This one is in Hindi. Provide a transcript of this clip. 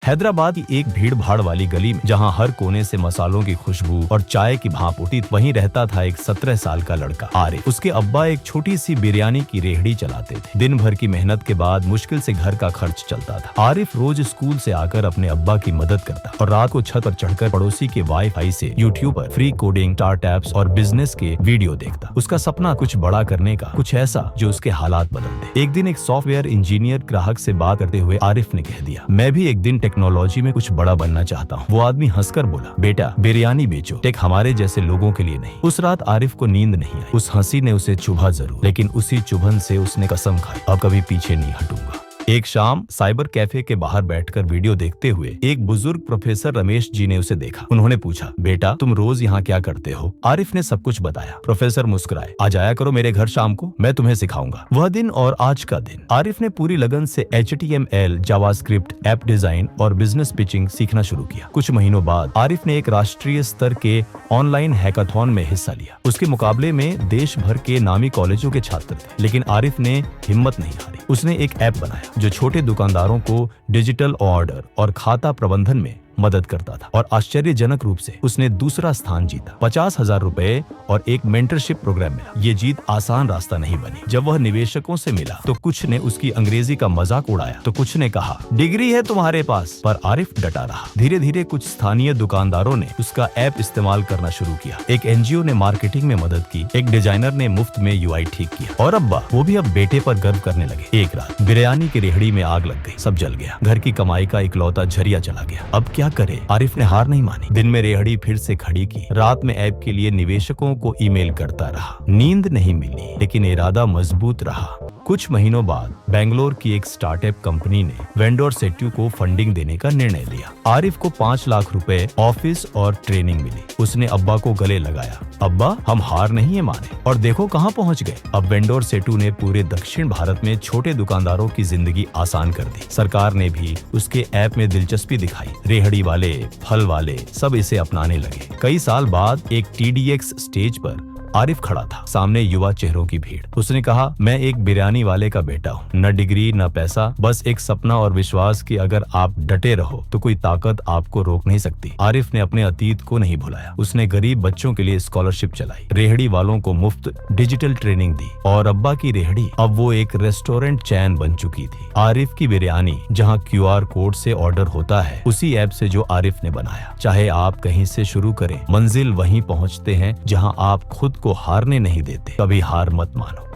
हैदराबाद की एक भीड़ भाड़ वाली गली में जहां हर कोने से मसालों की खुशबू और चाय की भाप उठी, वहीं रहता था एक 17 साल का लड़का आरिफ। उसके अब्बा एक छोटी सी बिरयानी की रेहड़ी चलाते थे। दिन भर की मेहनत के बाद मुश्किल से घर का खर्च चलता था। आरिफ रोज स्कूल से आकर अपने अब्बा की मदद करता और रात को छत पर चढ़कर पड़ोसी के वाईफाई से यूट्यूब पर फ्री कोडिंग, स्टार्ट एप्स और बिजनेस के वीडियो देखता। उसका सपना कुछ बड़ा करने का, कुछ ऐसा जो उसके हालात बदल दे। एक दिन एक सॉफ्टवेयर इंजीनियर ग्राहक से बात करते हुए आरिफ ने कह दिया, मैं भी एक दिन टेक्नोलॉजी में कुछ बड़ा बनना चाहता हूँ। वो आदमी हंसकर बोला, बेटा बिरयानी बेचो, टेक हमारे जैसे लोगों के लिए नहीं। उस रात आरिफ को नींद नहीं आई। उस हंसी ने उसे चुभा जरूर, लेकिन उसी चुभन से उसने कसम खाई, अब कभी पीछे नहीं हटूंगा। एक शाम साइबर कैफे के बाहर बैठकर वीडियो देखते हुए एक बुजुर्ग प्रोफेसर रमेश जी ने उसे देखा। उन्होंने पूछा, बेटा तुम रोज यहाँ क्या करते हो? आरिफ ने सब कुछ बताया। प्रोफेसर मुस्कुराए, आ जाया करो मेरे घर शाम को, मैं तुम्हें सिखाऊंगा। वह दिन और आज का दिन आरिफ ने पूरी लगन से HTML, जावास्क्रिप्ट, ऐप डिजाइन और बिजनेस पिचिंग सीखना शुरू किया। कुछ महीनों बाद आरिफ ने एक राष्ट्रीय स्तर के ऑनलाइन हैकाथॉन में हिस्सा लिया। उसके मुकाबले में देश भर के नामी कॉलेजों के छात्र थे, लेकिन आरिफ ने हिम्मत नहीं हारी। उसने एक ऐप बनाया जो छोटे दुकानदारों को डिजिटल ऑर्डर और खाता प्रबंधन में मदद करता था, और आश्चर्यजनक रूप से उसने दूसरा स्थान जीता। 50,000 रुपए और एक मेंटरशिप प्रोग्राम मिला। ये जीत आसान रास्ता नहीं बनी। जब वह निवेशकों से मिला तो कुछ ने उसकी अंग्रेजी का मजाक उड़ाया तो कुछ ने कहा, डिग्री है तुम्हारे पास, पर आरिफ डटा रहा। धीरे धीरे कुछ स्थानीय दुकानदारों ने उसका ऐप इस्तेमाल करना शुरू किया। एक NGO ने मार्केटिंग में मदद की, एक डिजाइनर ने मुफ्त में UI ठीक किया, और अब्बा वो भी अब बेटे पर गर्व करने लगे। एक रात बिरयानी की रेहड़ी में आग लग गई, सब जल गया। घर की कमाई का इकलौता झरिया चला गया। अब क्या करे? आरिफ ने हार नहीं मानी। दिन में रेहड़ी फिर से खड़ी की, रात में ऐप के लिए निवेशकों को ईमेल करता रहा। नींद नहीं मिली, लेकिन इरादा मजबूत रहा। कुछ महीनों बाद बेंगलोर की एक स्टार्टअप कंपनी ने वेंडोर सेट्यू को फंडिंग देने का निर्णय लिया। आरिफ को 5 लाख रुपए, ऑफिस और ट्रेनिंग मिली। उसने अब्बा को गले लगाया, अब्बा हम हार नहीं माने, और देखो कहाँ पहुँच गए। अब वेंडोर सेट्यू ने पूरे दक्षिण भारत में छोटे दुकानदारों की जिंदगी आसान कर दी। सरकार ने भी उसके ऐप में दिलचस्पी दिखाई। रेहड़ी वाले, फल वाले सब इसे अपनाने लगे। कई साल बाद एक TEDx स्टेज पर आरिफ खड़ा था, सामने युवा चेहरों की भीड़। उसने कहा, मैं एक बिरयानी वाले का बेटा हूँ, न डिग्री न पैसा, बस एक सपना और विश्वास कि अगर आप डटे रहो तो कोई ताकत आपको रोक नहीं सकती। आरिफ ने अपने अतीत को नहीं भुलाया। उसने गरीब बच्चों के लिए स्कॉलरशिप चलाई, रेहड़ी वालों को मुफ्त डिजिटल ट्रेनिंग दी, और अब्बा की रेहड़ी अब वो एक रेस्टोरेंट चैन बन चुकी थी। आरिफ की बिरयानी जहाँ QR कोड से ऑर्डर होता है, उसी ऐप से जो आरिफ ने बनाया। चाहे आप कहीं से शुरू करें, मंजिल वहीं पहुँचते हैं जहाँ आप खुद को हारने नहीं देते। कभी हार मत मानो।